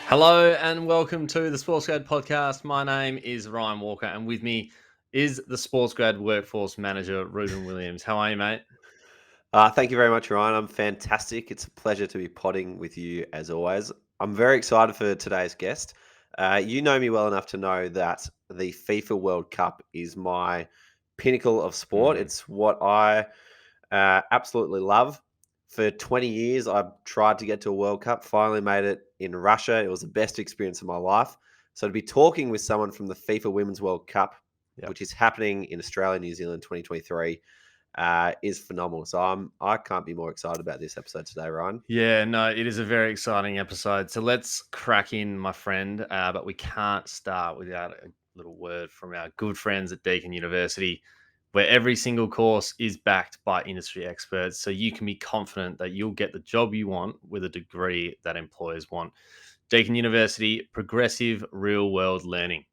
Hello and welcome to the SportsGrad podcast. My name is Ryan Walker and with me is the SportsGrad Workforce Manager, Ruben Williams. How are you, mate? Thank you very much, Ryan. I'm fantastic. It's a pleasure to be podding with you as always. I'm very excited for today's guest. You know me well enough to know that the FIFA World Cup is my pinnacle of sport. It's what I absolutely love. For 20 years, I've tried to get to a World Cup, finally made it in Russia. It was the best experience of my life. So to be talking with someone from the FIFA Women's World Cup, which is happening in Australia, New Zealand 2023, is phenomenal. So I can't be more excited about this episode today, Ryan. Yeah, no, it is a very exciting episode. So let's crack in, my friend. But we can't start without a little word from our good friends at Deakin University, where every single course is backed by industry experts. So you can be confident that you'll get the job you want with a degree that employers want. Deakin University, progressive real-world learning.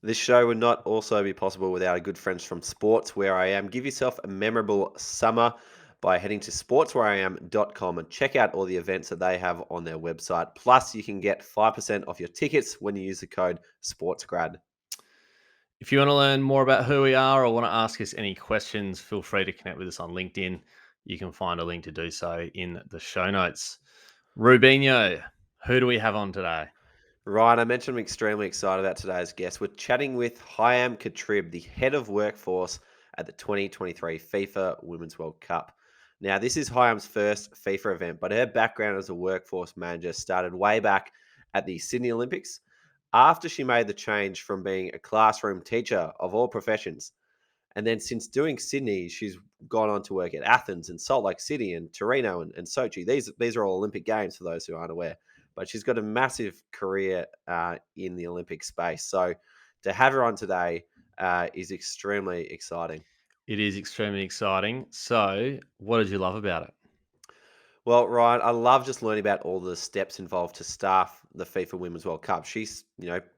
This show would not also be possible without our good friends from Sports Where I Am. Give yourself a memorable summer by heading to sportswhereiam.com and check out all the events that they have on their website. Plus, you can get 5% off your tickets when you use the code SportsGrad. If you want to learn more about who we are or want to ask us any questions, feel free to connect with us on LinkedIn. You can find a link to do so in the show notes. Rubinho, who do we have on today? Ryan, I mentioned I'm extremely excited about today's guest. We're chatting with Hiam Katrib, the head of workforce at the 2023 FIFA Women's World Cup. Now, this is Hiam's first FIFA event, but her background as a workforce manager started way back at the Sydney Olympics after she made the change from being a classroom teacher of all professions. And then since doing Sydney, she's gone on to work at Athens and Salt Lake City and Torino and Sochi. These are all Olympic Games for those who aren't aware. But she's got a massive career in the Olympic space. So to have her on today is extremely exciting. It is extremely exciting. So, what did you love about it? Well, Ryan, I love just learning about all the steps involved to staff the FIFA Women's World Cup. She's,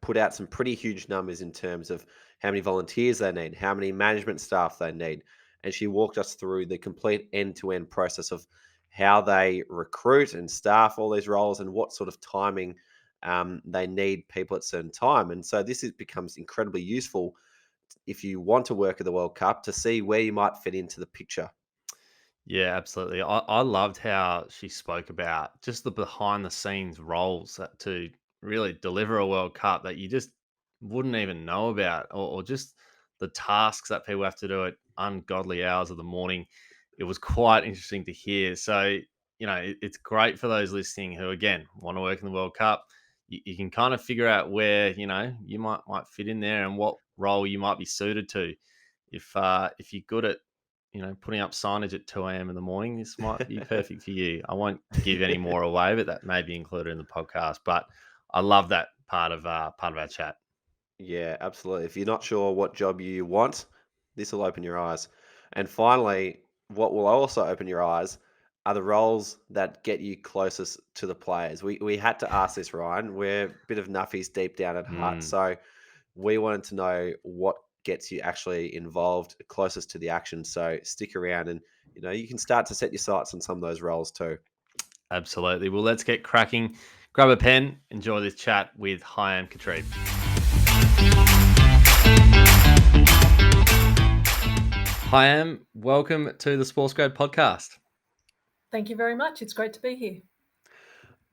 put out some pretty huge numbers in terms of how many volunteers they need, how many management staff they need. And she walked us through the complete end-to-end process of how they recruit and staff all these roles and what sort of timing they need people at certain time. And so becomes incredibly useful if you want to work at the World Cup to see where you might fit into the picture. Yeah, absolutely. I loved how she spoke about just the behind the scenes roles to really deliver a World Cup that you just wouldn't even know about, or just the tasks that people have to do at ungodly hours of the morning. It was quite interesting to hear. So, it's great for those listening who, again, want to work in the World Cup. You can kind of figure out where, you might fit in there and what role you might be suited to. If you're good at putting up signage at 2 a.m. in the morning, this might be perfect for you. I won't give any more away, but that may be included in the podcast. But I love that part of our chat. Yeah, absolutely. If you're not sure what job you want, this will open your eyes. And finally, what will also open your eyes are the roles that get you closest to the players. We had to ask this, Ryan. We're a bit of nuffies deep down at heart. So we wanted to know what gets you actually involved closest to the action. So stick around and, you can start to set your sights on some of those roles too. Absolutely. Well, let's get cracking. Grab a pen. Enjoy this chat with Hiam Katrib. Hiam, welcome to the SportsGrad podcast. Thank you very much. It's great to be here.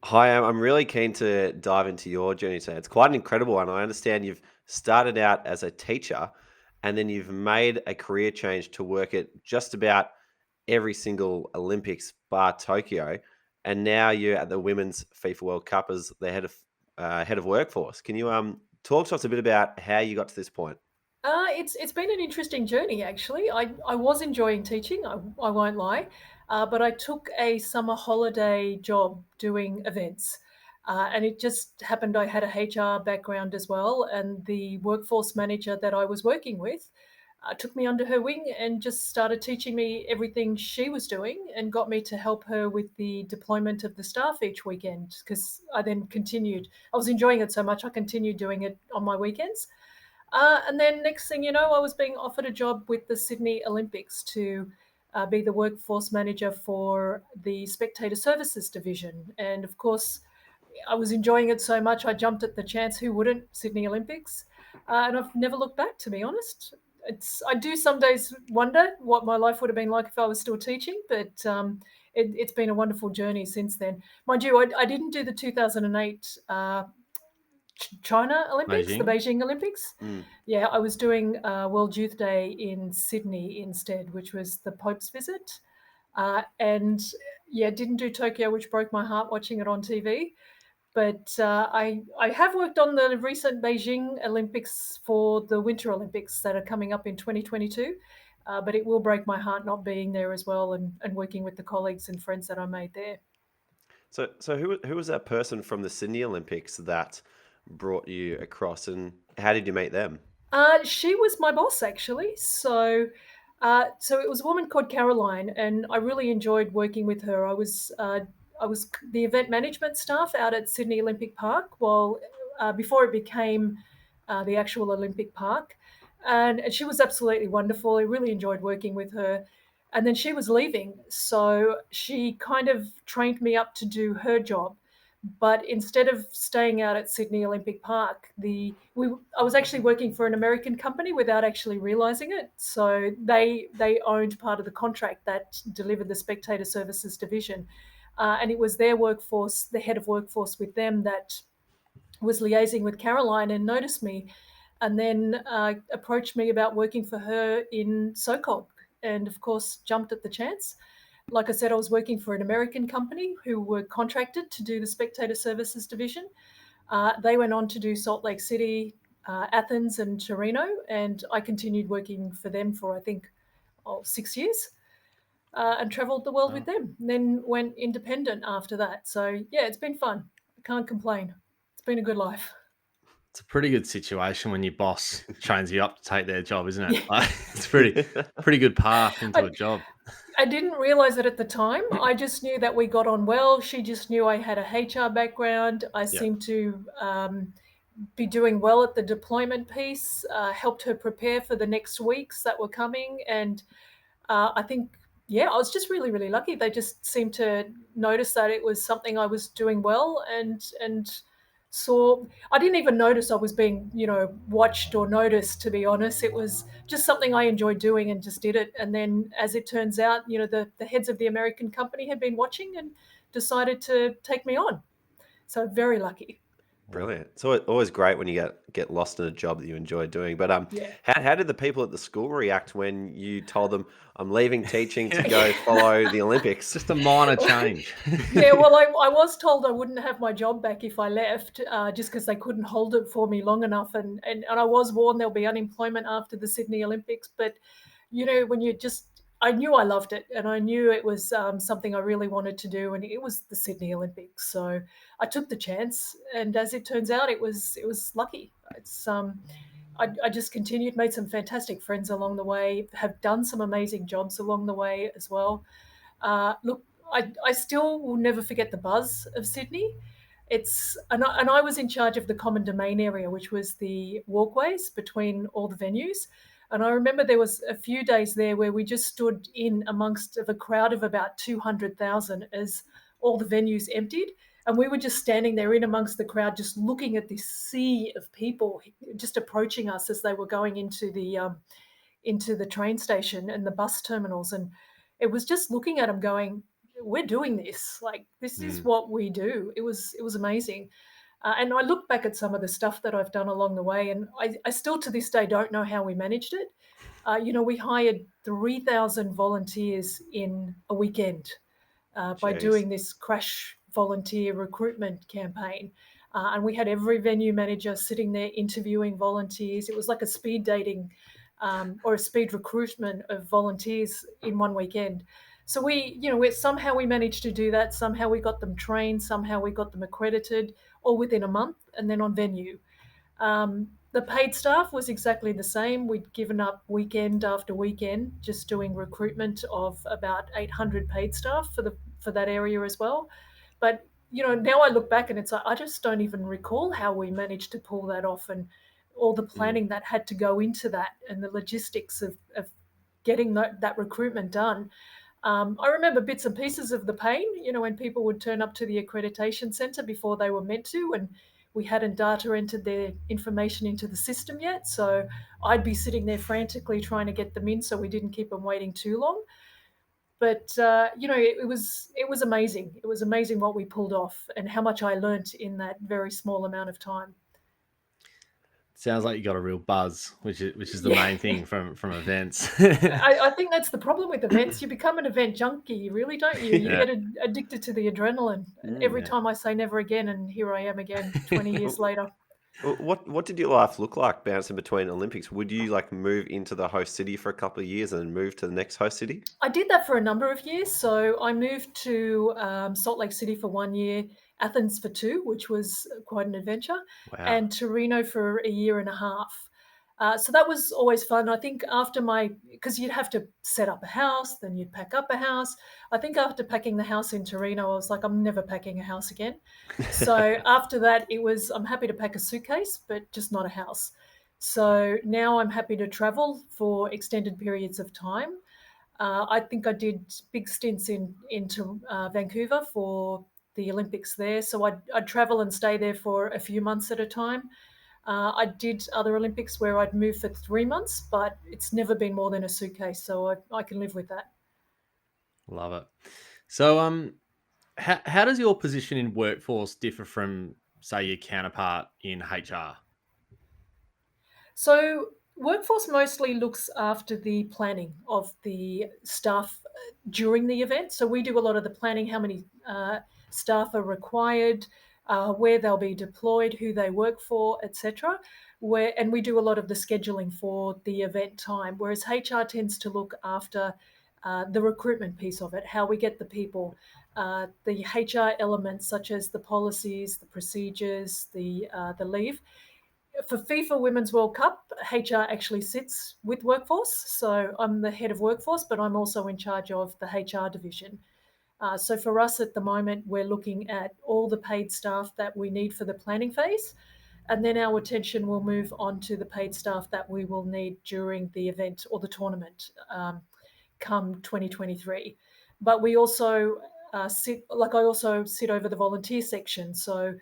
Hi, I'm really keen to dive into your journey today. It's quite an incredible one. I understand you've started out as a teacher and then you've made a career change to work at just about every single Olympics bar Tokyo. And now you're at the Women's FIFA World Cup as the head of workforce. Can you talk to us a bit about how you got to this point? It's been an interesting journey, actually. I was enjoying teaching, I won't lie, but I took a summer holiday job doing events. And it just happened I had a HR background as well, and the workforce manager that I was working with took me under her wing and just started teaching me everything she was doing and got me to help her with the deployment of the staff each weekend, because I then continued. I was enjoying it so much, I continued doing it on my weekends. And then next thing you know, I was being offered a job with the Sydney Olympics to be the workforce manager for the spectator services division. And of course, I was enjoying it so much, I jumped at the chance. Who wouldn't? Sydney Olympics. And I've never looked back, to be honest. I do some days wonder what my life would have been like if I was still teaching, but it's been a wonderful journey since then. Mind you, I didn't do the 2008 China Olympics, the Beijing? Beijing Olympics. Mm. Yeah, I was doing World Youth Day in Sydney instead, which was the Pope's visit. And yeah, didn't do Tokyo, which broke my heart watching it on TV. But I have worked on the recent Beijing Olympics for the Winter Olympics that are coming up in 2022. But it will break my heart not being there as well, and working with the colleagues and friends that I made there. So who was that person from the Sydney Olympics that brought you across, and how did you meet them? She was my boss actually. So it was a woman called Caroline, and I really enjoyed working with her. I was the event management staff out at Sydney Olympic Park, while before it became the actual Olympic Park, and she was absolutely wonderful. I really enjoyed working with her. And then she was leaving, so she kind of trained me up to do her job. But instead of staying out at Sydney Olympic Park, I was actually working for an American company without actually realizing it. So they owned part of the contract that delivered the spectator services division, and it was their workforce, the head of workforce with them, that was liaising with Caroline and noticed me, and then approached me about working for her in SOCOG, and of course jumped at the chance. Like I said, I was working for an American company who were contracted to do the spectator services division. They went on to do Salt Lake City, Athens, and Torino, and I continued working for them for, I think, 6 years, and traveled the world with Wow. them. And then went independent after that. So yeah, it's been fun. I can't complain. It's been a good life. It's a pretty good situation when your boss trains you up to take their job, isn't it? Yeah. Like, it's pretty good path into I, a job. I didn't realize it at the time. I just knew that we got on well. She just knew I had a HR background. I Yeah. seemed to be doing well at the deployment piece, helped her prepare for the next weeks that were coming. And I think, yeah, I was just really, really lucky. They just seemed to notice that it was something I was doing well, and saw. I didn't even notice I was being, watched or noticed. To be honest, it was just something I enjoyed doing and just did it. And then, as it turns out, the heads of the American company had been watching and decided to take me on. So very lucky. Brilliant. It's always great when you get lost in a job that you enjoy doing. But Yeah. how did the people at the school react when you told them, "I'm leaving teaching to Yeah. go follow the Olympics"? Just a minor change. Yeah, well, I was told I wouldn't have my job back if I left, just because they couldn't hold it for me long enough, and I was warned there'll be unemployment after the Sydney Olympics. But when I knew I loved it, and I knew it was something I really wanted to do, and it was the Sydney Olympics, so I took the chance. And as it turns out, it was lucky. I just continued, made some fantastic friends along the way, have done some amazing jobs along the way as well. Look, I still will never forget the buzz of Sydney. And I was in charge of the common domain area, which was the walkways between all the venues. And I remember there was a few days there where we just stood in amongst of a crowd of about 200,000 as all the venues emptied. And we were just standing there in amongst the crowd, just looking at this sea of people just approaching us as they were going into the train station and the bus terminals. And it was just looking at them going, we're doing this. Like, this is Mm. what we do. It was amazing. And I look back at some of the stuff that I've done along the way, and I still to this day don't know how we managed it. We hired 3,000 volunteers in a weekend by Jeez. doing this crash volunteer recruitment campaign. And we had every venue manager sitting there interviewing volunteers. It was like a speed dating or a speed recruitment of volunteers in one weekend. So somehow we managed to do that. Somehow we got them trained. Somehow we got them accredited, all within a month, and then on venue. The paid staff was exactly the same. We'd given up weekend after weekend just doing recruitment of about 800 paid staff for that area as well. But now I look back and it's like I just don't even recall how we managed to pull that off. And all the Mm. planning that had to go into that and the logistics of getting that recruitment done. I remember bits and pieces of the pain, when people would turn up to the accreditation centre before they were meant to, and we hadn't data entered their information into the system yet. So I'd be sitting there frantically trying to get them in so we didn't keep them waiting too long. But it was amazing. It was amazing what we pulled off and how much I learnt in that very small amount of time. Sounds like you got a real buzz, which is the Yeah. main thing from events. I think that's the problem with events. You become an event junkie, really, don't you? You Yeah. get addicted to the adrenaline. And every Yeah. time I say never again, and here I am again 20 years later. What did your life look like bouncing between Olympics? Would you like move into the host city for a couple of years and then move to the next host city? I did that for a number of years. So I moved to Salt Lake City for 1 year, Athens for two, which was quite an adventure, Wow. and Torino for a year and a half. So that was always fun. I think after because you'd have to set up a house, then you'd pack up a house. I think after packing the house in Torino, I was like, I'm never packing a house again. So after that, I'm happy to pack a suitcase, but just not a house. So now I'm happy to travel for extended periods of time. I think I did big stints into Vancouver for the Olympics there. So I'd travel and stay there for a few months at a time. I did other Olympics where I'd move for 3 months, but it's never been more than a suitcase, so I can live with that. Love it. So, how does your position in workforce differ from, say, your counterpart in HR? So workforce mostly looks after the planning of the staff during the event. So we do a lot of the planning, how many staff are required, where they'll be deployed, who they work for, etc. And we do a lot of the scheduling for the event time, whereas HR tends to look after the recruitment piece of it, how we get the people, the HR elements such as the policies, the procedures, the leave. For FIFA Women's World Cup, HR actually sits with workforce. So I'm the head of workforce, but I'm also in charge of the HR division. So for us at the moment, we're looking at all the paid staff that we need for the planning phase. And then our attention will move on to the paid staff that we will need during the event or the tournament come 2023. But we also I also sit over the volunteer section. So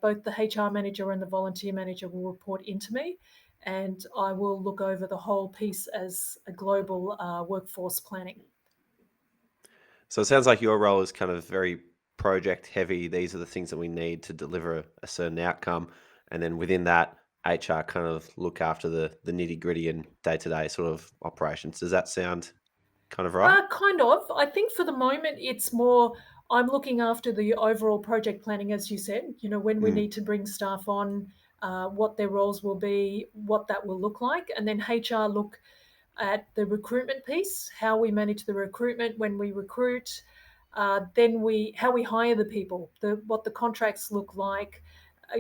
both the HR manager and the volunteer manager will report into me, and I will look over the whole piece as a global workforce planning. So it sounds like your role is kind of very project heavy. These are the things that we need to deliver a certain outcome. And then within that, HR kind of look after the nitty gritty and day to day sort of operations. Does that sound kind of right? Kind of. I think for the moment, it's more I'm looking after the overall project planning, as you said, when we Mm. need to bring staff on, what their roles will be, what that will look like. And then HR look at the recruitment piece, how we manage the recruitment when we recruit, then how we hire the people, what the contracts look like,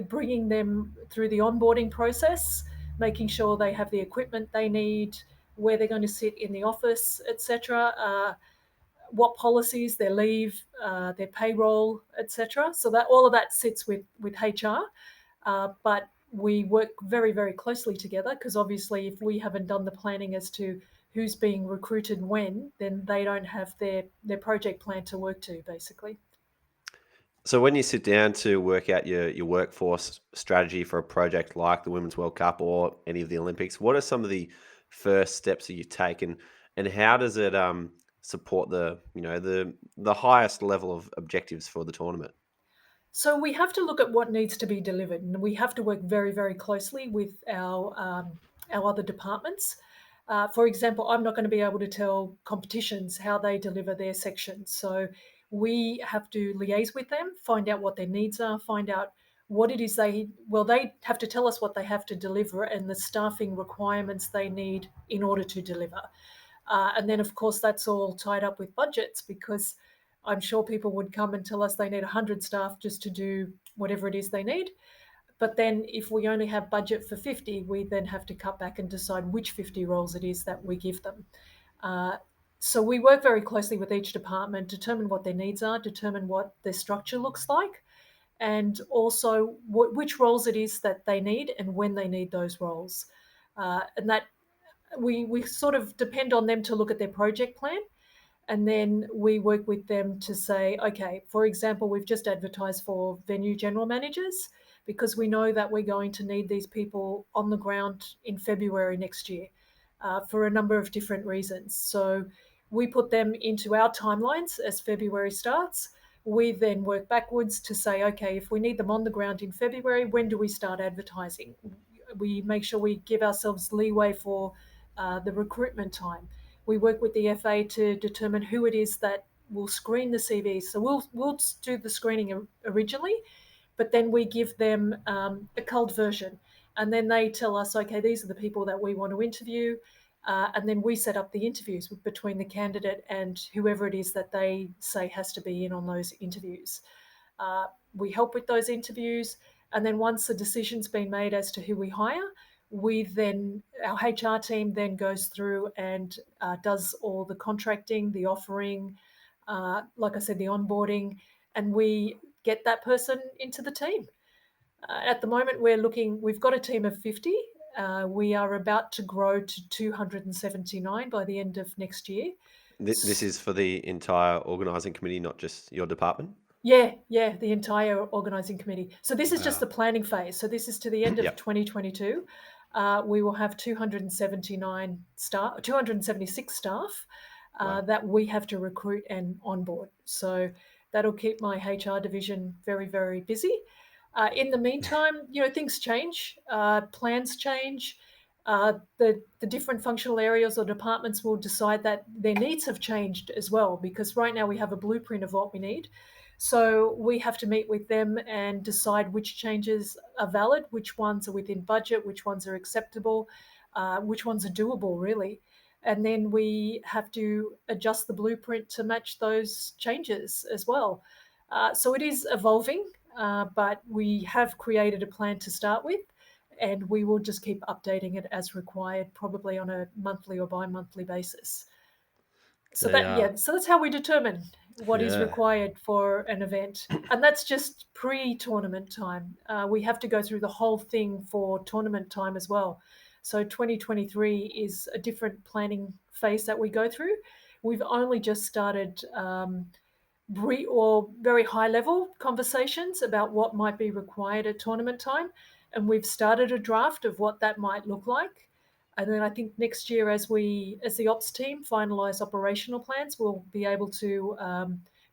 bringing them through the onboarding process, making sure they have the equipment they need, where they're going to sit in the office, etc. What policies, their leave, their payroll, etc. So that all of that sits with HR, but we work very, very closely together because obviously if we haven't done the planning as to who's being recruited when, then they don't have their project plan to work to, basically. So when you sit down to work out your workforce strategy for a project like the Women's World Cup or any of the Olympics, what are some of the first steps that you take, and how does it support the highest level of objectives for the tournament? So we have to look at what needs to be delivered, and we have to work very, very closely with our other departments. For example, I'm not going to be able to tell competitions how they deliver their sections, so we have to liaise with them, find out what their needs are, find out what it is they have to tell us what they have to deliver and the staffing requirements they need in order to deliver. And then, of course, that's all tied up with budgets because I'm sure people would come and tell us they need 100 staff just to do whatever it is they need. But then, if we only have budget for 50, we then have to cut back and decide which 50 roles it is that we give them. Uh, so we work very closely with each department, determine what their needs are, determine what their structure looks like, and also which roles it is that they need and when they need those roles. And that we sort of depend on them to look at their project plan, and then we work with them to say, okay, for example, we've just advertised for venue general managers because we know that we're going to need these people on the ground in February next year for a number of different reasons. So we put them into our timelines as February starts. We then work backwards to say, okay, if we need them on the ground in February, when do we start advertising? We make sure we give ourselves leeway for the recruitment time. We work with the FA to determine who it is that will screen the CVs. So we'll do the screening originally, but then we give them a cold version, and then they tell us, okay, these are the people that we want to interview, and then we set up the interviews between the candidate and whoever it is that they say has to be in on those interviews. We help with those interviews, and then once a decision's been made as to who we hire, our HR team then goes through and does all the contracting, the offering, like I said, the onboarding, and we get that person into the team. At the moment, we've got a team of 50. We are about to grow to 279 by the end of next year. This is for the entire organising committee, not just your department? Yeah, the entire organising committee. So this is just Wow. the planning phase. So this is to the end of 2022. We will have 276 staff that we have to recruit and onboard. So that'll keep my HR division very, very busy. In the meantime, things change, plans change. The different functional areas or departments will decide that their needs have changed as well, because right now we have a blueprint of what we need. So we have to meet with them and decide which changes are valid, which ones are within budget, which ones are acceptable, which ones are doable, really. And then we have to adjust the blueprint to match those changes as well. So it is evolving, but we have created a plan to start with, and we will just keep updating it as required, probably on a monthly or bi-monthly basis. So that's how we determine what is Yeah. required for an event, and that's just pre-tournament time. We have to go through the whole thing for tournament time as well. So 2023 is a different planning phase that we go through. We've only just started very high level conversations about what might be required at tournament time, and we've started a draft of what that might look like. And then I think next year, as the ops team finalise operational plans, we'll be able to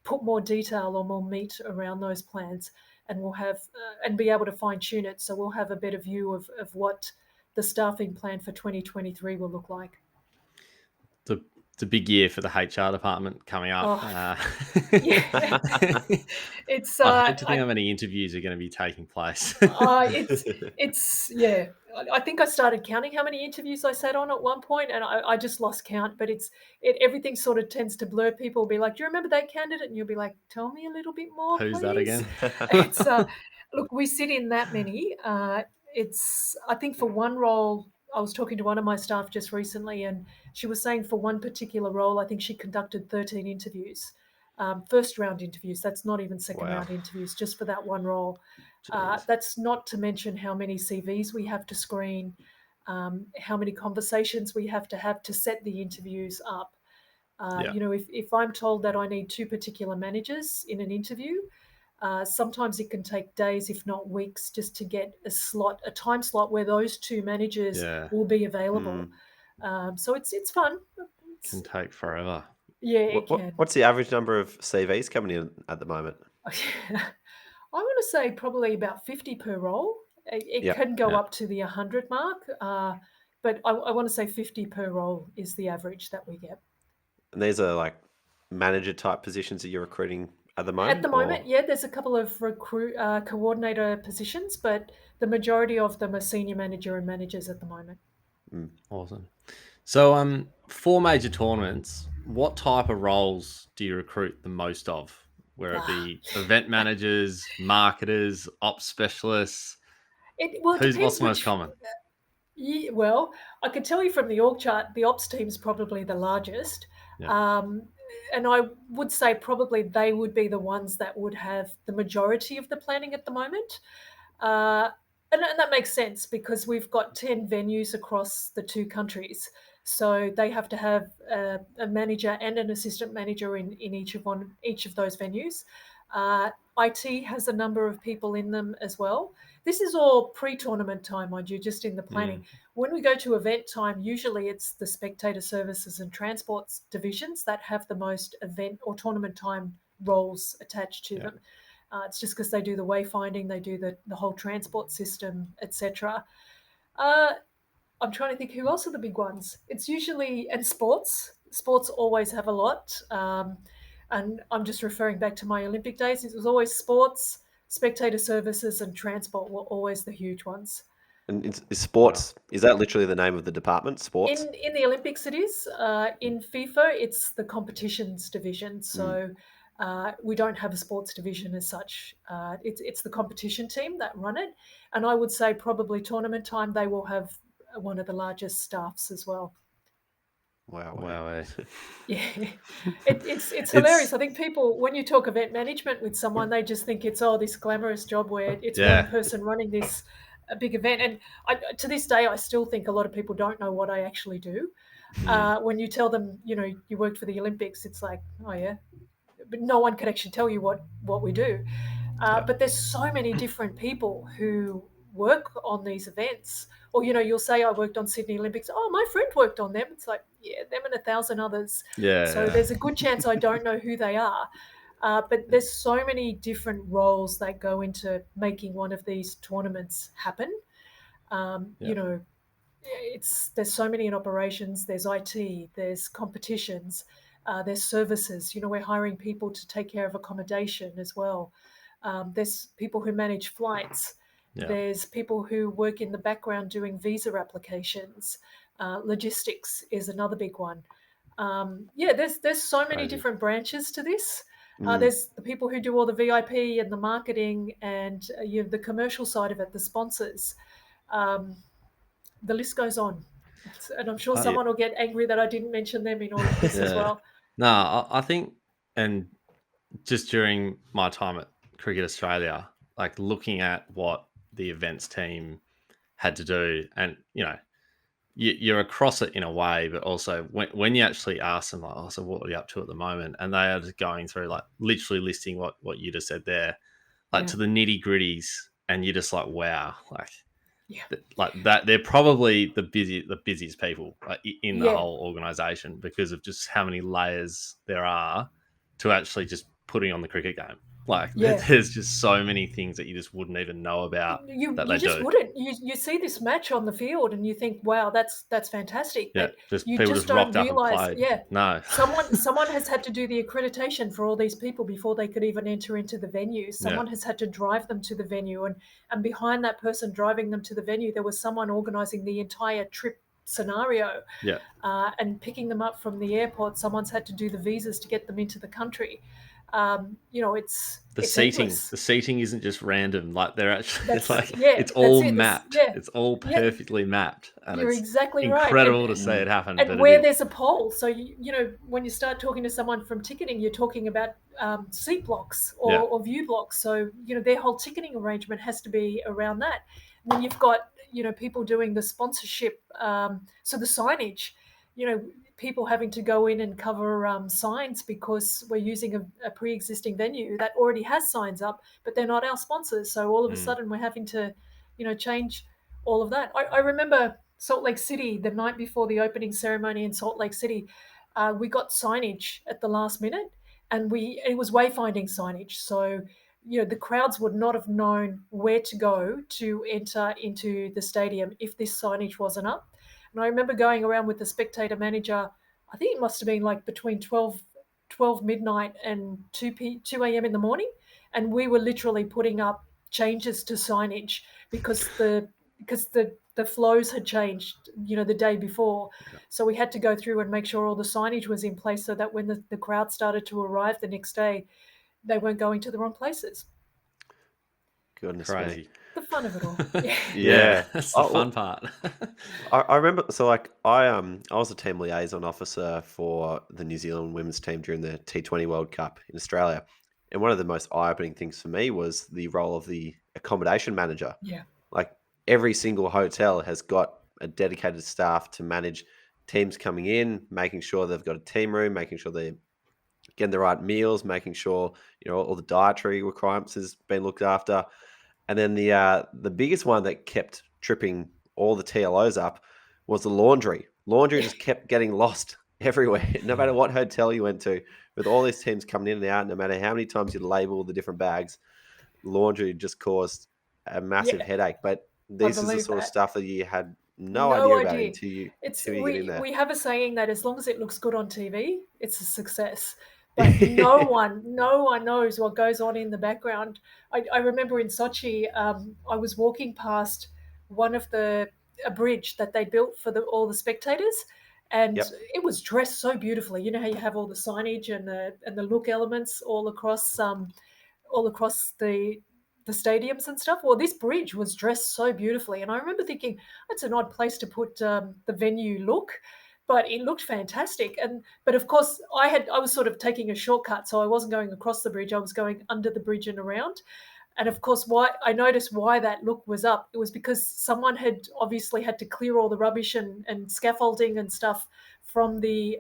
put more detail or more meat around those plans, and we'll have and be able to fine tune it. So we'll have a better view of what the staffing plan for 2023 will look like. It's a big year for the HR department coming up. Oh, yeah, it's I hate to think how many interviews are going to be taking place. it's yeah. I think I started counting how many interviews I sat on at one point, and I just lost count. But everything sort of tends to blur. People will be like, "Do you remember that candidate?" And you'll be like, "Tell me a little bit more, Who's that please." again? It's look, we sit in that many. I think for one role, I was talking to one of my staff just recently, and she was saying for one particular role, I think she conducted 13 interviews. First round interviews. That's not even second Wow. round interviews, just for that one role. Jeez. That's not to mention how many CVs we have to screen, how many conversations we have to set the interviews up. Yeah. If I'm told that I need two particular managers in an interview, sometimes it can take days, if not weeks, just to get a time slot where those two managers Yeah. will be available. So it's fun. Can take forever. Yeah, it can. What's the average number of CVs coming in at the moment? I want to say probably about 50 per role. It Yep. can go Yeah. up to the 100 mark, but I want to say 50 per role is the average that we get. And these are like manager type positions that you're recruiting at the moment? At the moment, yeah, there's a couple of coordinator positions, but the majority of them are senior manager and managers at the moment. Awesome. So, 4 major tournaments. What type of roles do you recruit the most of? Where it be event managers, marketers, ops specialists? It What's depends the most which. common? Well, I can tell you from the org chart, the ops team is probably the largest. Yeah. and I would say probably they would be the ones that would have the majority of the planning at the moment. Uh, and that makes sense because we've got 10 venues across the two countries. So they have to have a manager and an assistant manager in each of those venues. Uh, IT has a number of people in them as well. This is all pre-tournament time, mind you, just in the planning. Mm, When we go to event time, usually it's the spectator services and transports divisions that have the most event or tournament time roles attached to yeah. them. It's just because they do the wayfinding, they do the whole transport system, etc. Uh, I'm trying to think who else are the big ones. It's usually and sports. Sports always have a lot, and I'm just referring back to my Olympic days. It was always sports, spectator services, and transport were always the huge ones. And is Wow. sports, is that literally the name of the department? Sports? In the Olympics, it is. In FIFA, it's the competitions division. Mm. So we don't have a sports division as such. It's the competition team that run it, and I would say probably tournament time they will have one of the largest staffs as well. Wow. Wow. Yeah, it's hilarious. It's I think people, when you talk event management with someone, they just think it's this glamorous job where it's one yeah. person running this a big event. And to this day, I still think a lot of people don't know what I actually do. Mm, When you tell them, you worked for the Olympics, it's like, oh yeah, but no one can actually tell you what we do. yeah. But there's so many different people who work on these events. Or, you'll say, I worked on Sydney Olympics. Oh, my friend worked on them. It's like, yeah, them and 1,000 others. So Yeah. there's a good chance I don't know who they are. But there's so many different roles that go into making one of these tournaments happen. Um, Yeah. you know, there's so many in operations. There's IT, there's competitions, there's services. We're hiring people to take care of accommodation as well. There's people who manage flights. Yeah. There's people who work in the background doing visa applications. Logistics is another big one. Yeah, there's so many Crazy. different branches to this. Mm. There's the people who do all the VIP and the marketing and the commercial side of it, the sponsors. Um, the list goes on. And I'm sure I, Yeah. someone will get angry that I didn't mention them in all of this as yeah. well. No, I think, and just during my time at Cricket Australia, like looking at what the events team had to do, and you're across it in a way, but also when you actually ask them, like, oh, so what are you up to at the moment? And they are just going through, like, literally listing what you just said there, like, Yeah, to the nitty gritties, and you're just like, wow, like, yeah, like that. They're probably the busiest people, like, in the yeah, whole organization, because of just how many layers there are to actually just putting on the cricket game. Like, yeah. there's just so many things that you just wouldn't even know about You that you they just do. wouldn't. You see this match on the field and you think, wow, that's fantastic. Yeah, But just you people just just don't rocked up and realize, played. yeah, No. someone has had to do the accreditation for all these people before they could even enter into the venue. Yeah, Someone has had to drive them to the venue, and behind that person driving them to the venue, there was someone organizing the entire trip scenario, yeah. and picking them up from the airport. Someone's had to do the visas to get them into the country. It's endless. The seating isn't just random. Like, they're actually That's like, yeah, it's that's all it. mapped. Yeah, It's all yeah, perfectly mapped, and you're it's exactly right. And incredible to see it happen. and But it where is. there's a poll, so when you start talking to someone from ticketing, you're talking about seat blocks Yeah. or view blocks. So their whole ticketing arrangement has to be around that. And then you've got people doing the sponsorship, so the signage. You know, people having to go in and cover signs because we're using a pre-existing venue that already has signs up, but they're not our sponsors. So all of a Mm, sudden, we're having to, change all of that. I remember Salt Lake City the night before the opening ceremony in Salt Lake City. We got signage at the last minute, and it was wayfinding signage. So the crowds would not have known where to go to enter into the stadium if this signage wasn't up. And I remember going around with the spectator manager. I think it must have been like between 12 midnight and 2 a.m. in the morning, and we were literally putting up changes to signage because the flows had changed, the day before. yeah. So we had to go through and make sure all the signage was in place so that when the crowd started to arrive the next day, they weren't going to the wrong places. Goodness me. Crazy. the fun of it all. Yeah. Yeah, Yeah. that's the Oh, fun well, part. I remember. So, like, I was a team liaison officer for the New Zealand women's team during the T20 World Cup in Australia, and one of the most eye-opening things for me was the role of the accommodation manager. Yeah. Like, every single hotel has got a dedicated staff to manage teams coming in, making sure they've got a team room, making sure they're getting the right meals, making sure all the dietary requirements has been looked after. And then the biggest one that kept tripping all the TLOs up was the laundry. Laundry just kept getting lost everywhere, no matter what hotel you went to, with all these teams coming in and out, no matter how many times you label the different bags, laundry just caused a massive Yeah. headache. But I this is the believe sort of that. stuff that you had no No idea about idea. It's until you get in there. we have a saying that as long as it looks good on TV, it's a success. But no one knows what goes on in the background. I remember in Sochi, I was walking past one of a bridge that they built for all the spectators, and Yep. it was dressed so beautifully. You know how you have all the signage and the look elements all across the stadiums and stuff. Well, this bridge was dressed so beautifully, and I remember thinking that's an odd place to put the venue look, but it looked fantastic. And but of course, I was sort of taking a shortcut, so I wasn't going across the bridge. I was going under the bridge and around. And of course, why I noticed why that look was up. It was because someone had obviously had to clear all the rubbish and scaffolding and stuff from the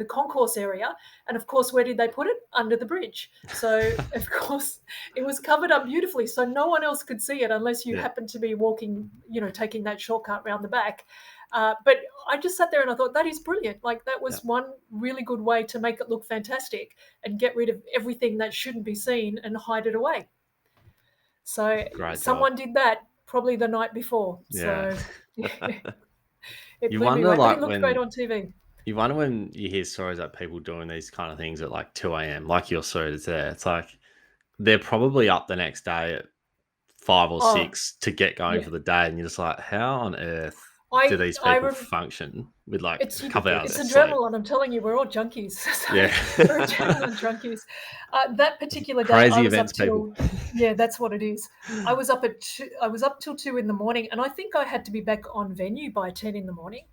concourse area. And of course, where did they put it? Under the bridge. So of course, it was covered up beautifully, so no one else could see it unless you Yeah, happened to be walking, taking that shortcut around the back. But I just sat there and I thought that is brilliant. Like that yeah, was one really good way to make it look fantastic and get rid of everything that shouldn't be seen and hide it away. So great job. someone did that probably the night before. Yeah. So it You blew me wonder, away, but it like, looked great when on TV. you wonder when you hear stories of people doing these kind of things at like 2 a.m., like your stories there. It's like they're probably up the next day at 5 or Oh, 6 to get going yeah. for the day, and you're just like, how on earth do I these I people rem- function with like It's a couple hours it's of sleep? adrenaline. I'm telling you, we're all junkies. So Yeah. we're adrenaline junkies. That particular day, I Crazy was up events, people. till yeah, that's what it is. I was up till 2 in the morning, and I think I had to be back on venue by 10 in the morning.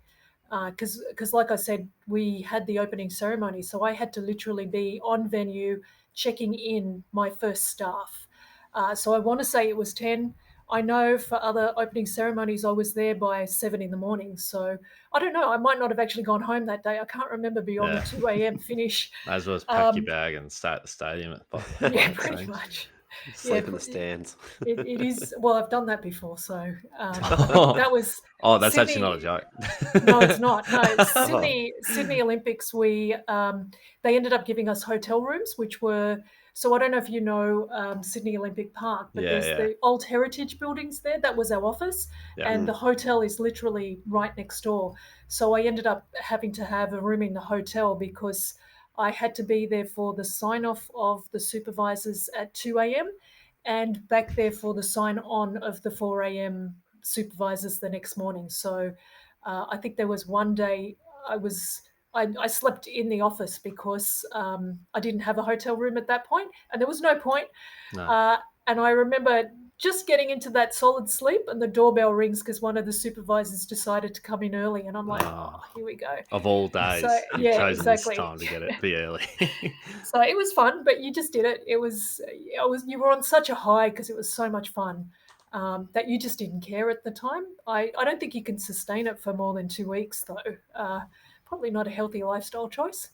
Because like I said, we had the opening ceremony, so I had to literally be on venue checking in my first staff. So I want to say it was 10. I know for other opening ceremonies, I was there by 7 in the morning. So I don't know. I might not have actually gone home that day. I can't remember beyond the Yeah. 2 a.m. finish. May as well just pack your Um, bag and stay at the stadium by yeah, it pretty seems. much. Yeah, Sleep in the stands. it is. Well, I've done that before. So Oh, that was that's actually not a Sydney. joke. No, it's not. No, Oh, Sydney Olympics. They ended up giving us hotel rooms, which were so I don't know if you know Sydney Olympic Park, but Yeah, there's yeah, the old heritage buildings there. That was our office, yeah. and the mm, hotel is literally right next door. So I ended up having to have a room in the hotel because I had to be there for the sign off of the supervisors at 2 a.m. and back there for the sign on of the 4 a.m. supervisors the next morning. So I think there was one day I was I slept in the office because I didn't have a hotel room at that point, and there was no point. No. Uh, and I remember just getting into that solid sleep, and the doorbell rings because one of the supervisors decided to come in early, and I'm like, oh, Oh, here we go. of all So days, you've yeah, chosen this exactly. time to get it be early. So it was fun, but you just did it. You were on such a high because it was so much fun that you just didn't care at the time. I don't think you can sustain it for more than 2 weeks though. Probably not a healthy lifestyle choice.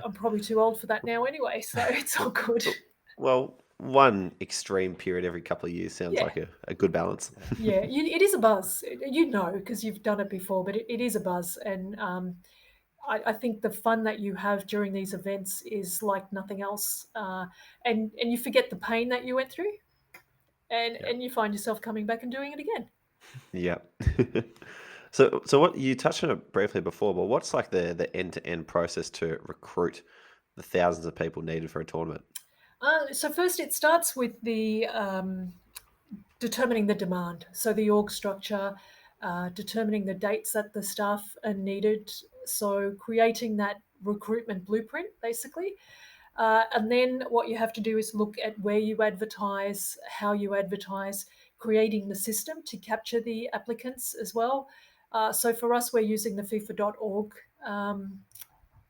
I'm probably too old for that now anyway, so it's all good. well, one extreme period every couple of years sounds Yeah, like a good balance. yeah. It is a buzz. You know, because you've done it before, but it is a buzz, and I think the fun that you have during these events is like nothing else, and you forget the pain that you went through, and Yeah. and you find yourself coming back and doing it again. Yeah. So what you touched on it briefly before, but what's like the end to end process to recruit the thousands of people needed for a tournament? So first, it starts with the determining the demand. So the org structure, determining the dates that the staff are needed. So creating that recruitment blueprint, basically. And then what you have to do is look at where you advertise, how you advertise, creating the system to capture the applicants as well. So for us, we're using the FIFA.org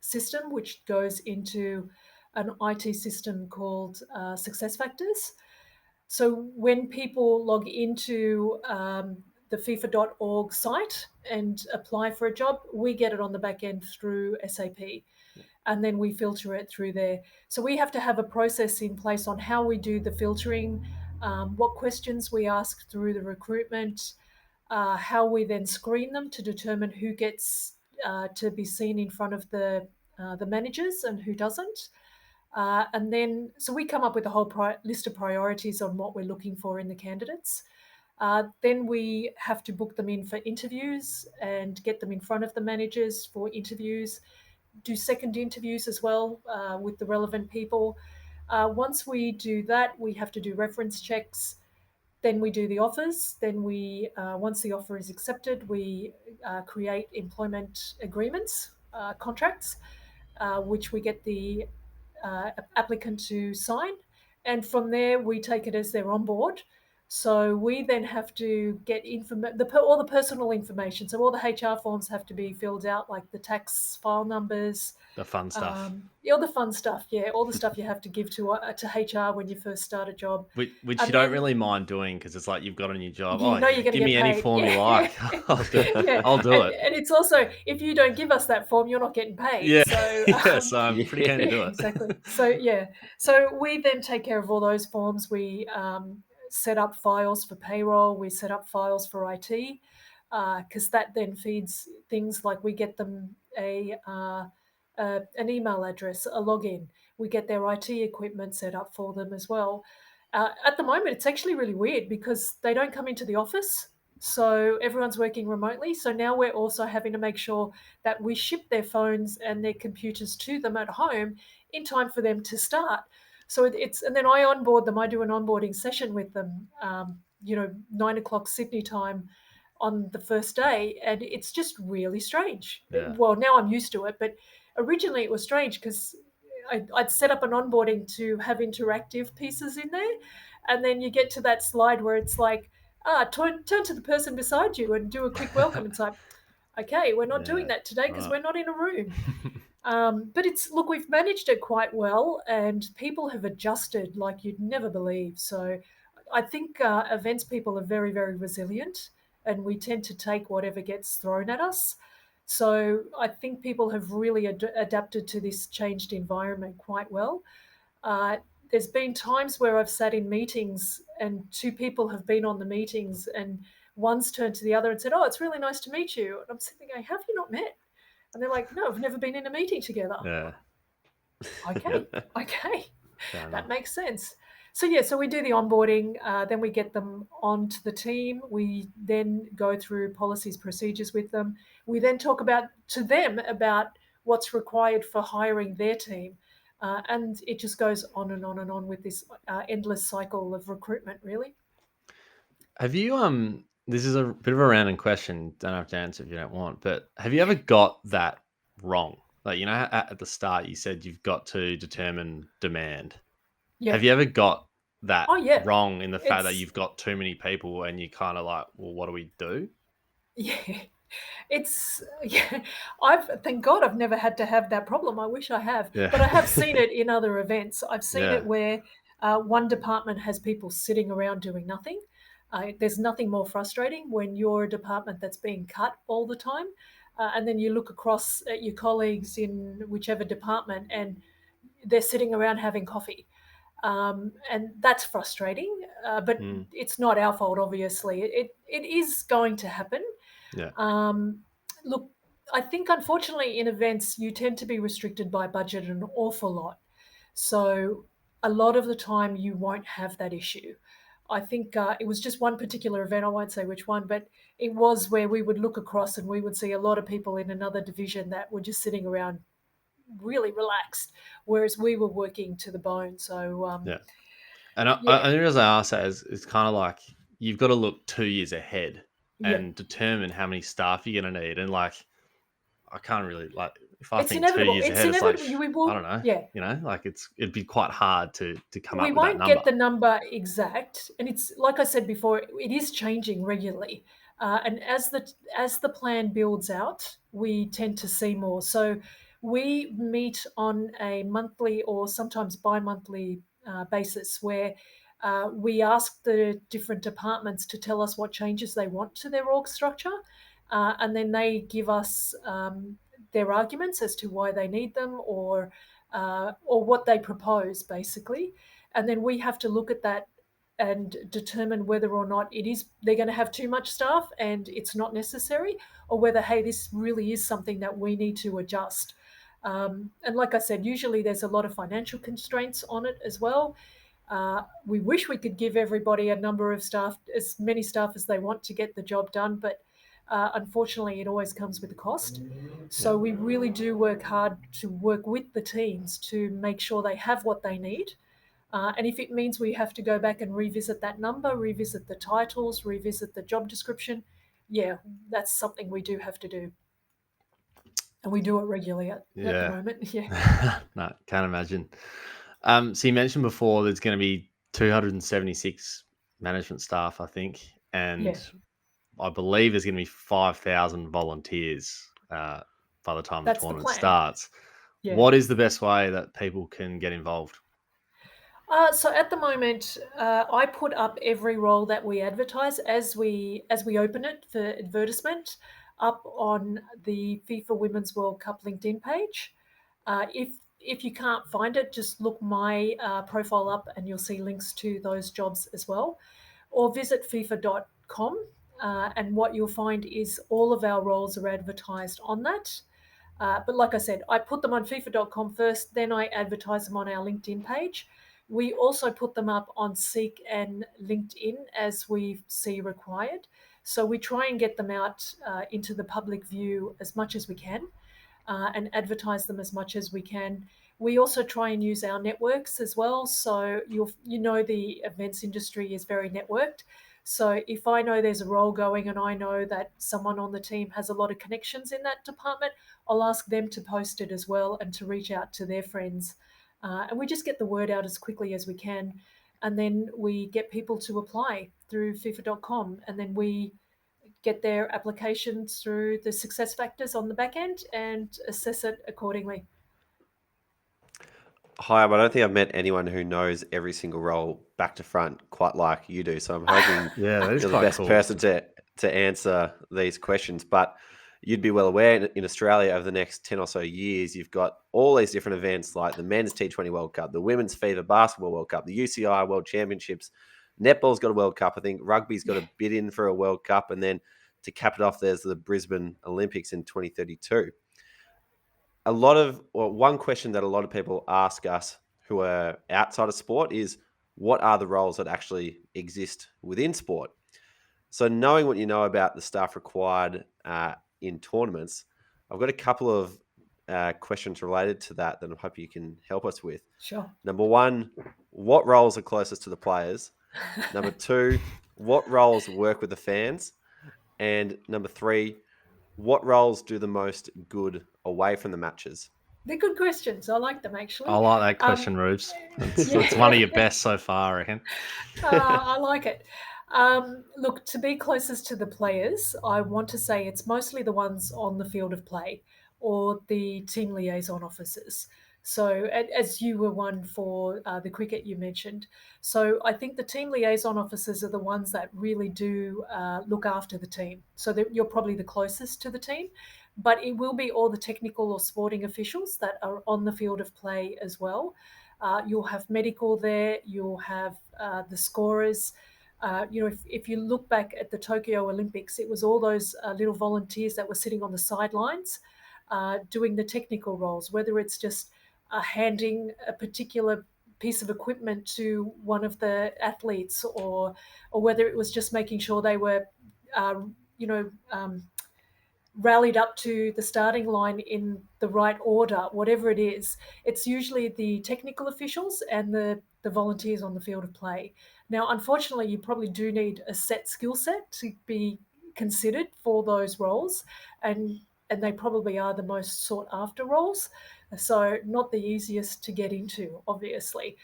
system, which goes into an IT system called SuccessFactors. So when people log into the FIFA.org site and apply for a job, we get it on the back end through SAP, and then we filter it through there. So we have to have a process in place on how we do the filtering, what questions we ask through the recruitment, how we then screen them to determine who gets to be seen in front of the managers and who doesn't. And then, so we come up with a whole list of priorities on what we're looking for in the candidates. Then we have to book them in for interviews and get them in front of the managers for interviews, do second interviews as well with the relevant people. Once we do that, we have to do reference checks. Then we do the offers. Then once the offer is accepted, we create employment agreements, contracts, which we get the applicant to sign. And from there, we take it as they're on board. So we then have to get all the personal information. So all the HR forms have to be filled out, like the tax file numbers, The fun stuff. all the fun stuff. Yeah, all the stuff you have to give to HR when you first start a job. Which you And don't then really mind doing because it's like you've got a new job. you Oh know yeah, you're going to give get me any paid. form you Yeah, like. yeah. I'll do it. And it's also, if you don't give us that form, you're not getting paid. Yeah, So yeah. So I'm pretty keen to do it. exactly. So yeah, so we then take care of all those forms. We set up files for payroll. We set up files for IT, because that then feeds things like we get them an email address, a login. We get their IT equipment set up for them as well. At the moment, it's actually really weird because they don't come into the office. So everyone's working remotely. So now we're also having to make sure that we ship their phones and their computers to them at home in time for them to start. So and then I onboard them. I do an onboarding session with them, 9 o'clock Sydney time on the first day. And it's just really strange. Yeah. Well, now I'm used to it, but originally it was strange because I'd set up an onboarding to have interactive pieces in there. And then you get to that slide where it's like, turn to the person beside you and do a quick welcome. It's like, okay, we're not doing Yeah. that today because Right. we're not in a room. But look, we've managed it quite well and people have adjusted like you'd never believe. So I think events people are very, very resilient and we tend to take whatever gets thrown at us. So I think people have really adapted to this changed environment quite well. Uh, there's been times where I've sat in meetings and two people have been on the meetings and one's turned to the other and said, "Oh, it's really nice to meet you." And I'm sitting going, "Have you not met?" And they're like, "No, I've never been in a meeting together." Yeah. Okay, okay, Fair that enough. makes sense. So yeah, so we do the onboarding, then we get them onto the team. We then go through policies, procedures with them. We then talk to them about what's required for hiring their team, and it just goes on and on and on with this endless cycle of recruitment. Really? Have you? This is a bit of a random question. Don't have to answer if you don't want. But have you ever got that wrong? Like at the start, you said you've got to determine demand. Yeah. Have you ever got that Oh yeah. wrong in the fact that It's you've got too many people and you kind of like, well, what do we do? yeah. It's yeah, thank God I've never had to have that problem. I wish I have, Yeah. but I have seen it in other events. I've seen Yeah. it where one department has people sitting around doing nothing. There's nothing more frustrating when you're a department that's being cut all the time, and then you look across at your colleagues in whichever department, and they're sitting around having coffee. And that's frustrating, but Mm, it's not our fault, obviously. It is going to happen. yeah. um, Look, I think unfortunately in events you tend to be restricted by budget an awful lot. So a lot of the time you won't have that issue. I think it was just one particular event, I won't say which one, but it was where we would look across and we would see a lot of people in another division that were just sitting around really relaxed, whereas we were working to the bone. So Yeah. And yeah, the reason I ask that is it's kind of like you've got to look 2 years ahead yeah, and determine how many staff you're going to need. And like, I can't really like if I It's think 2 inevitable. years It's ahead, it's like, inevitable. We I will, don't know, yeah. like it'd be quite hard to come We up with that won't number. get the number exact, and it's like I said before, it is changing regularly. And as the plan builds out, we tend to see more. So we meet on a monthly or sometimes bi-monthly basis where we ask the different departments to tell us what changes they want to their org structure, and then they give us their arguments as to why they need them or what they propose, basically. And then we have to look at that and determine whether or not they're going to have too much staff and it's not necessary, or whether, hey, this really is something that we need to adjust. And like I said, usually there's a lot of financial constraints on it as well. We wish we could give everybody a number of staff, as many staff as they want to get the job done, but unfortunately, it always comes with a cost. Yeah. So we really do work hard to work with the teams to make sure they have what they need. And if it means we have to go back and revisit that number, revisit the titles, revisit the job description, yeah, that's something we do have to do. And we do it regularly at the Yeah. moment. Yeah. No, can't imagine. So you mentioned before there's going to be 276 management staff, I think, and Yeah. I believe there's going to be 5,000 volunteers by the time the That's the tournament plan. starts. Yeah. What is the best way that people can get involved? So at the moment, I put up every role that we advertise as we open it for advertisement up on the FIFA Women's World Cup LinkedIn page. If you can't find it, just look my profile up and you'll see links to those jobs as well. Or visit FIFA.com, and what you'll find is all of our roles are advertised on that. But like I said, I put them on FIFA.com first, then I advertise them on our LinkedIn page. We also put them up on Seek and LinkedIn as we see required. So we try and get them out into the public view as much as we can, and advertise them as much as we can. We also try and use our networks as well. So the events industry is very networked. So if I know there's a role going and I know that someone on the team has a lot of connections in that department, I'll ask them to post it as well and to reach out to their friends. And we just get the word out as quickly as we can. And then we get people to apply through FIFA.com. And then we get their applications through the success factors on the back end and assess it accordingly. Hi, but I don't think I've met anyone who knows every single role back to front quite like you do. So I'm hoping Yeah, that is you're the quite best cool. person to answer these questions. But you'd be well aware in Australia over the next 10 or so years, you've got all these different events like the Men's T20 World Cup, the Women's FIFA Basketball World Cup, the UCI World Championships. Netball's got a World Cup. I think rugby's got a bid in for a World Cup. And then to cap it off, there's the Brisbane Olympics in 2032. One question that a lot of people ask us who are outside of sport is, what are the roles that actually exist within sport? So knowing what you know about the staff required in tournaments, I've got a couple of questions related to that I hope you can help us with. Sure. Number one, what roles are closest to the players? Number two, what roles work with the fans? And number three, what roles do the most good away from the matches? They're good questions. I like them, actually. I like that Um, question, Rubes. It's yeah, one of your best so far, I reckon. I like it. Look, to be closest to the players, I want to say it's mostly the ones on the field of play or the team liaison officers. So, as you were one for the cricket you mentioned, so I think the team liaison officers are the ones that really do look after the team. So you're probably the closest to the team, but it will be all the technical or sporting officials that are on the field of play as well. You'll have medical there. You'll have the scorers. If you look back at the Tokyo Olympics, it was all those little volunteers that were sitting on the sidelines doing the technical roles, whether it's just handing a particular piece of equipment to one of the athletes, or whether it was just making sure they were, uh, you know, um, rallied up to the starting line in the right order, whatever it is. It's usually the technical officials and the volunteers on the field of play. Now, unfortunately, you probably do need a set skill set to be considered for those roles. And and they probably are the most sought after roles. So not the easiest to get into, obviously.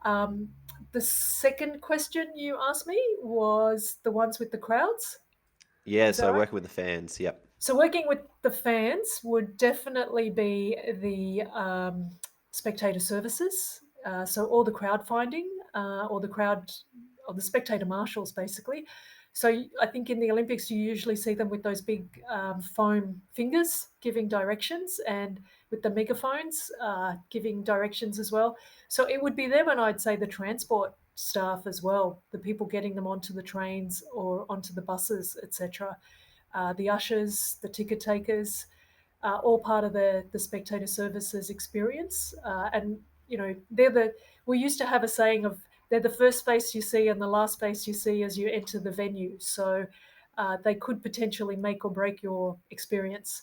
Um, the second question you asked me was the ones with the crowds. Yeah, Is that so right? working with the fans. Yep. So working with the fans would definitely be the spectator services. So all the crowdfunding or the crowd or the spectator marshals, basically. So I think in the Olympics you usually see them with those big foam fingers giving directions, and with the megaphones giving directions as well. So it would be them, and I'd say the transport staff as well, the people getting them onto the trains or onto the buses, etc. The ushers, the ticket takers, all part of the spectator services experience. And we used to have a saying of they're the first face you see and the last face you see as you enter the venue. So they could potentially make or break your experience.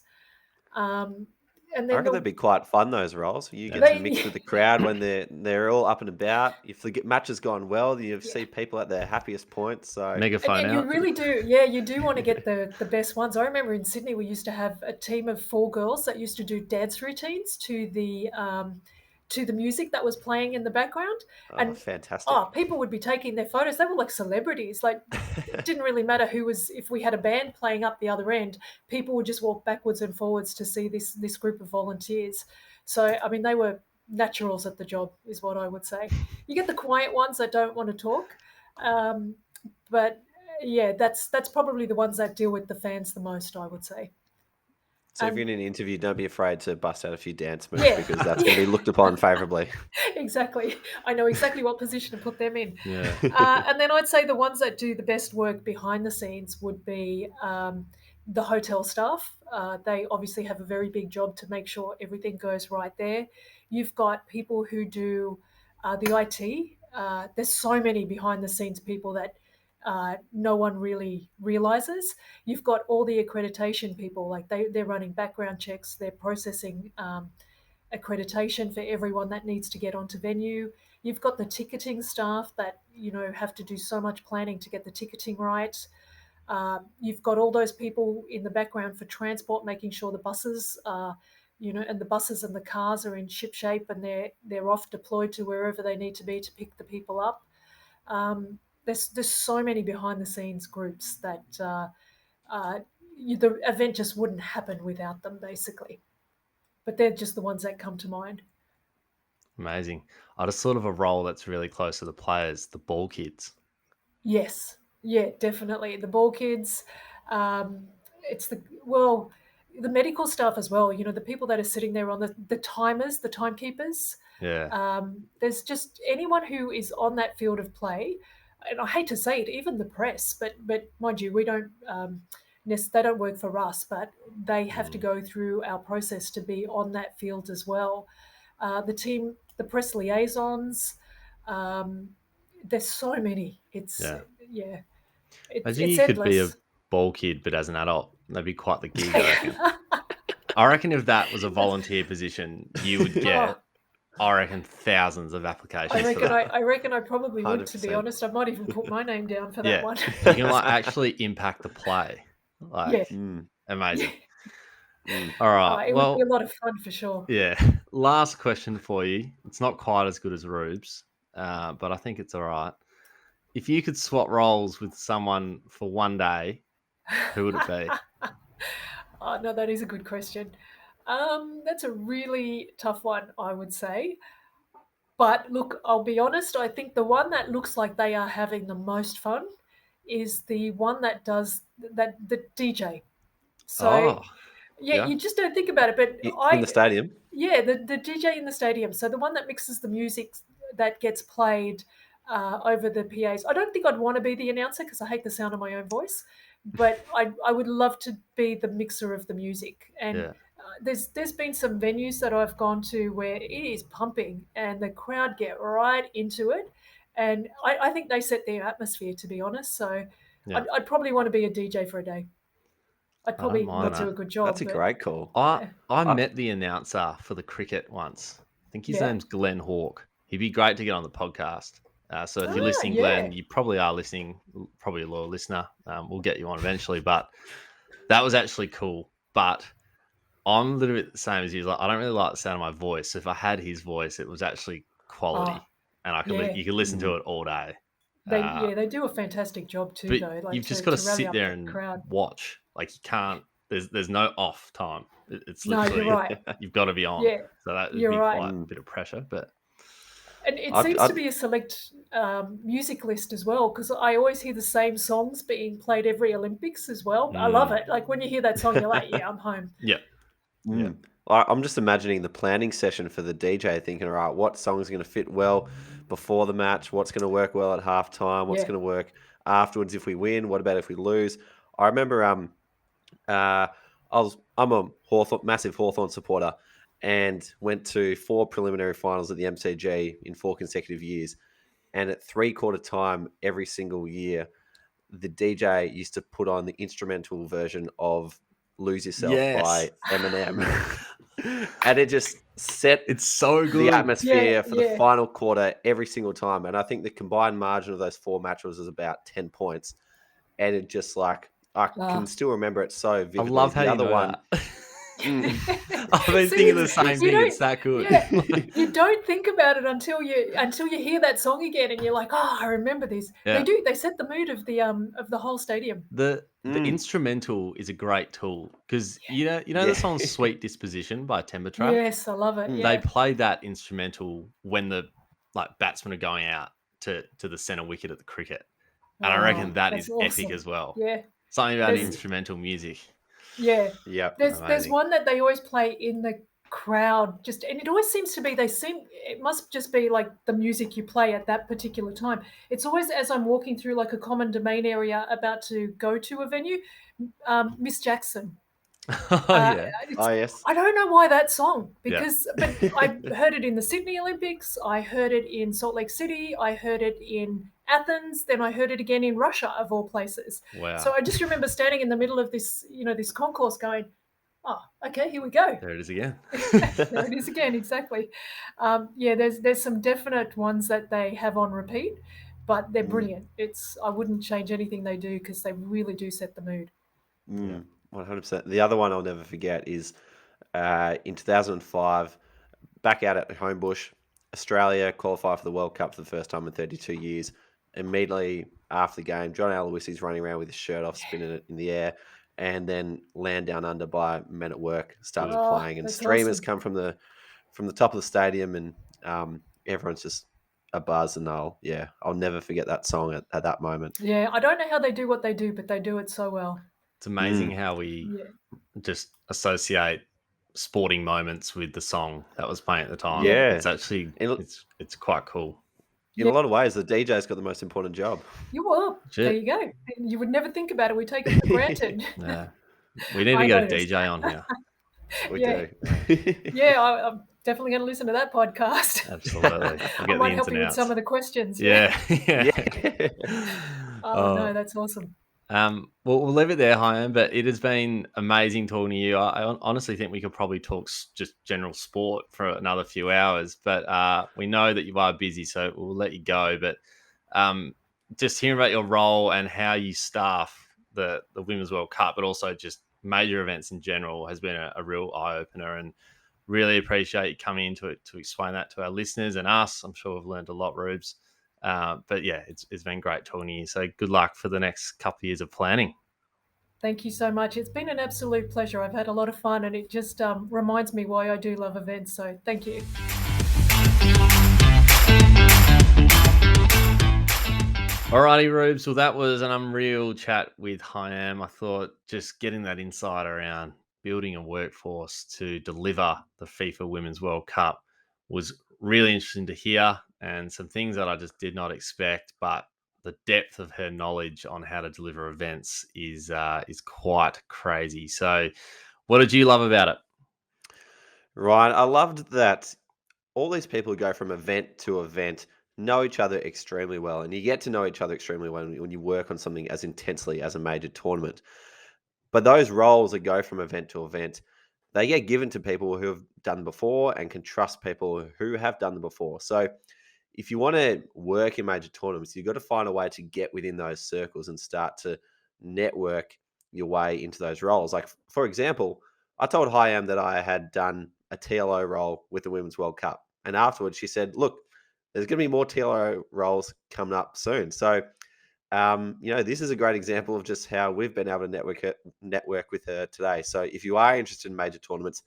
Um, and I then reckon that'd be quite fun, those roles. You get to mix they, with the crowd when they're all up and about. If the match has gone well, you yeah. see people at their happiest point. So Megaphone And you out. really do, yeah, you do want to get the best ones. I remember in Sydney we used to have a team of 4 girls that used to do dance routines to the music that was playing in the background, oh, and fantastic. people would be taking their photos. They were like celebrities. Like it didn't really matter who was. If we had a band playing up the other end, people would just walk backwards and forwards to see this group of volunteers. So I mean, they were naturals at the job, is what I would say. You get the quiet ones that don't want to talk. Um, but yeah, that's probably the ones that deal with the fans the most, I would say. So if you're And in an interview, don't be afraid to bust out a few dance moves, yeah, because that's going to yeah, be looked upon favourably. exactly. I know exactly what position to put them in. Yeah. And then I'd say the ones that do the best work behind the scenes would be the hotel staff. They obviously have a very big job to make sure everything goes right there. You've got people who do the IT. There's so many behind the scenes people that no one really realizes. You've got all the accreditation people, like they're running background checks, they're processing accreditation for everyone that needs to get onto venue. You've got the ticketing staff that have to do so much planning to get the ticketing right. You've got all those people in the background for transport, making sure the buses and the buses and the cars are in ship shape and they're off deployed to wherever they need to be to pick the people up. There's so many behind the scenes groups that the event just wouldn't happen without them, basically. But they're just the ones that come to mind. Amazing. I just thought of a role that's really close to the players, the ball kids. Yes, yeah, definitely. The ball kids, it's the medical staff as well. The people that are sitting there on the timers, the timekeepers. Yeah. There's just anyone who is on that field of play, and I hate to say it, even the press, but mind you, we don't. They don't work for us, but they have to Mm, go through our process to be on that field as well. The press liaisons. Um, there's so many. It's yeah. yeah, it's Imagine it's you could be a endless. ball kid, but as an adult. That'd be quite the gig, I reckon. I reckon if that was a That's- volunteer position, you would oh, get, I reckon, thousands of I applications for reckon I, that. I reckon I probably would. To be 100%. honest, I might even put my name down for that Yeah. one. You can like actually impact the play. Yeah, Like, Mm, yeah. amazing. mm. All right. It would be a Well, lot of fun for sure. yeah. Last question for you. It's not quite as good as Rube's, but I think it's all right. If you could swap roles with someone for one day, who would it be? Oh, no, that is a good question. That's a really tough one, I would say. But look, I'll be honest, I think the one that looks like they are having the most fun is the one that does that the DJ. So Oh, yeah, yeah. you just don't think about it, but In the stadium. yeah, the DJ in the stadium. So the one that mixes the music that gets played over the PAs. I don't think I'd want to be the announcer because I hate the sound of my own voice, but I would love to be the mixer of the music. And Yeah. there's been some venues that I've gone to where it is pumping and the crowd get right into it, and I think they set their atmosphere. To be honest, so Yeah. I'd probably want to be a DJ for a day. I'd I don't probably mind not do that. a good That's job, a but great call. I yeah, I I, met the announcer for the cricket once. I think his yeah. name's Glenn Hawke. He'd be great to get on the podcast. So if you're Ah, listening, yeah. Glenn, you probably are listening. Probably a loyal listener. We'll get you on eventually. But that was actually cool. But I'm a little bit the same as you. Like, I don't really like the sound of my voice. So if I had his voice, it was actually Ah, quality, and yeah. you could listen Mm. to it all day. Yeah, they do a fantastic job too, But though, like, you've just got to to rally sit up there the and crowd. watch. Like you can't. There's no off time. It's No, you're literally right. you've got to be on. Yeah, So that would you're be right. quite a Mm. bit of pressure. But And it I'd, seems to I'd, be a select, music list as well, because I always hear the same songs being played every Olympics as well. I love mm, it. Like, when you hear that song, you're like, "Yeah, I'm home." yeah, yeah, mm. I'm just imagining the planning session for the DJ, thinking, all right, what songs are going to fit well before the match? What's going to work well at halftime? What's Yeah. going to work afterwards if we win? What about if we lose? I remember Uh, I'm a massive Hawthorn supporter, and went to 4 preliminary finals at the MCG in 4 consecutive years. And at 3/4 time every single year, the DJ used to put on the instrumental version of "Lose Yourself" yes. by Eminem, and it just set It's so the good. Yeah, atmosphere for the yeah. final quarter every single time. And I think the combined margin of those 4 matches was about 10 points. And it just like I can Ah. still remember it so I vividly. love how The you other know one, that. mm, I've been See, thinking the it's same you thing. It's don't that good. yeah, Like, you don't think about it until you hear that song again, and you're like, "Oh, I remember this." They yeah. do, they set the mood of the whole stadium. The mm, instrumental is a great tool because you know the yeah, song "Sweet Disposition" by Timber Trap. Yes, I love it, mm, They yeah. play that instrumental when the batsmen are going out to the center wicket at the cricket, and I reckon Oh, that that's is epic awesome. as well. Yeah, Something about there's instrumental music, yeah. yep. There's amazing. one that they always play in the crowd, just and it always seems to be it must just be, like, the music you play at that particular time. It's always as I'm walking through, like, a common domain area about to go to a venue, Miss Jackson. Oh Uh, yeah, Oh it's yes. I don't know why that song, yeah, but I heard it in the Sydney Olympics, I heard it in Salt Lake City, I heard it in Athens, then I heard it again in Russia, of all places. So wow. I just remember standing in the middle of this concourse going, "Oh, okay, here we go." There it is again. There it is again, exactly. Yeah, there's some definite ones that they have on repeat, but they're Mm, brilliant. I wouldn't change anything they do because they really do set the mood. Yeah. 100%. The other one I'll never forget is in 2005, back out at Homebush, Australia qualified for the World Cup for the first time in 32 years. Immediately after the game, John Aloisi's running around with his shirt off, spinning it in the air, and then Land Down Under by Men at Work starts Good. Oh, playing, and that's streamers awesome. come from the top of the stadium, and everyone's just a buzz. And I'll never forget that song at that moment. Yeah, I don't know how they do what they do, but they do it so well. It's amazing Mm, how we Yeah, just associate sporting moments with the song that was playing at the time. yeah, yeah, It's actually in, it's quite cool. in yeah. a lot of ways, the DJ's got the most important job. You are. There Shit. you go. And you would never think about it. We take it for granted. Yeah. We need to I get a noticed. DJ on here. We Yeah, do. yeah. I'm definitely going to listen to that podcast. Absolutely. We'll I get the might ins help and you with some outs. of the questions. Yeah. Yeah. Yeah. Yeah. Oh no, Oh, that's awesome. well, we'll leave it there, Hyam, but it has been amazing talking to you. I honestly think we could probably talk just general sport for another few hours, but we know that you are busy, so we'll let you go. But um, just hearing about your role and how you staff the Women's World Cup, but also just major events in general has been a real eye opener, and really appreciate you coming into it to explain that to our listeners and us. I'm sure we've learned a lot, Rubes. But yeah, it's been great talking to you. So good luck for the next couple of years of planning. Thank you so much. It's been an absolute pleasure. I've had a lot of fun, and it just reminds me why I do love events. So thank you. Alrighty, Rubes. Well, that was an unreal chat with Hyam. I thought just getting that insight around building a workforce to deliver the FIFA Women's World Cup was really interesting to hear, and some things that I just did not expect. But the depth of her knowledge on how to deliver events is quite crazy. So, what did you love about it? Right. I loved that all these people who go from event to event know each other extremely well. And you get to know each other extremely well when you work on something as intensely as a major tournament. But those roles that go from event to event, they get given to people who have done before and can trust people who have done them before. So if you want to work in major tournaments, you've got to find a way to get within those circles and start to network your way into those roles. Like, for example, I told Hiam that I had done a TLO role with the Women's World Cup. And afterwards, she said, look, there's going to be more TLO roles coming up soon. So, this is a great example of just how we've been able to network with her today. So if you are interested in major tournaments,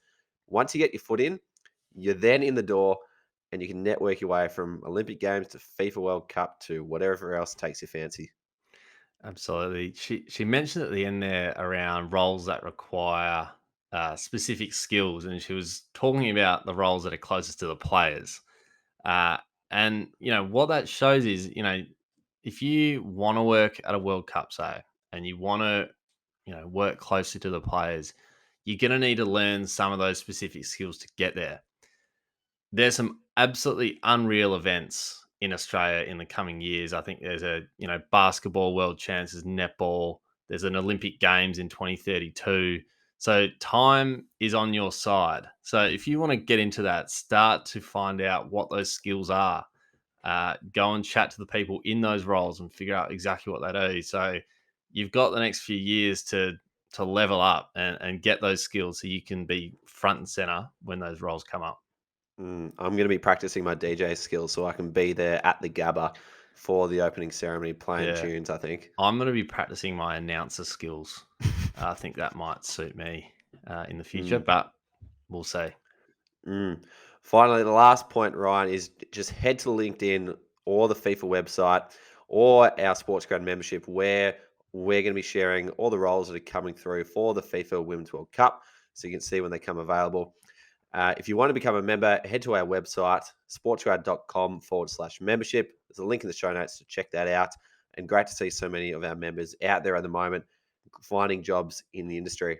once you get your foot in, you're then in the door and you can network your way from Olympic Games to FIFA World Cup to whatever else takes your fancy. Absolutely. She mentioned at the end there around roles that require specific skills, and she was talking about the roles that are closest to the players. Uh, and what that shows is, if you want to work at a World Cup, say, and you want to, work closely to the players, you're going to need to learn some of those specific skills to get there. There's some absolutely unreal events in Australia in the coming years. I think there's a basketball world champs, there's netball, there's an Olympic Games in 2032. So time is on your side. So if you want to get into that, start to find out what those skills are. Go and chat to the people in those roles and figure out exactly what they do. So you've got the next few years to level up and get those skills so you can be front and center when those roles come up. I'm going to be practicing my DJ skills so I can be there at the Gabba for the opening ceremony playing Yeah. tunes, I think. I'm going to be practicing my announcer skills. I think that might suit me in the future, but we'll see. Finally, the last point, Ryan, is just head to LinkedIn or the FIFA website or our SportsGrad membership where we're going to be sharing all the roles that are coming through for the FIFA Women's World Cup so you can see when they come available. If you want to become a member, head to our website, sportsgrad.com/membership. There's a link in the show notes to check that out. And great to see so many of our members out there at the moment finding jobs in the industry.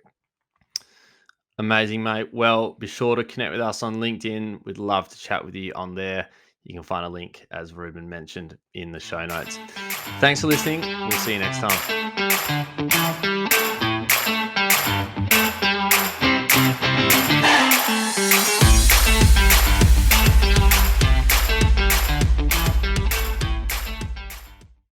Amazing, mate. Well, be sure to connect with us on LinkedIn. We'd love to chat with you on there. You can find a link, as Ruben mentioned, in the show notes. Thanks for listening. We'll see you next time.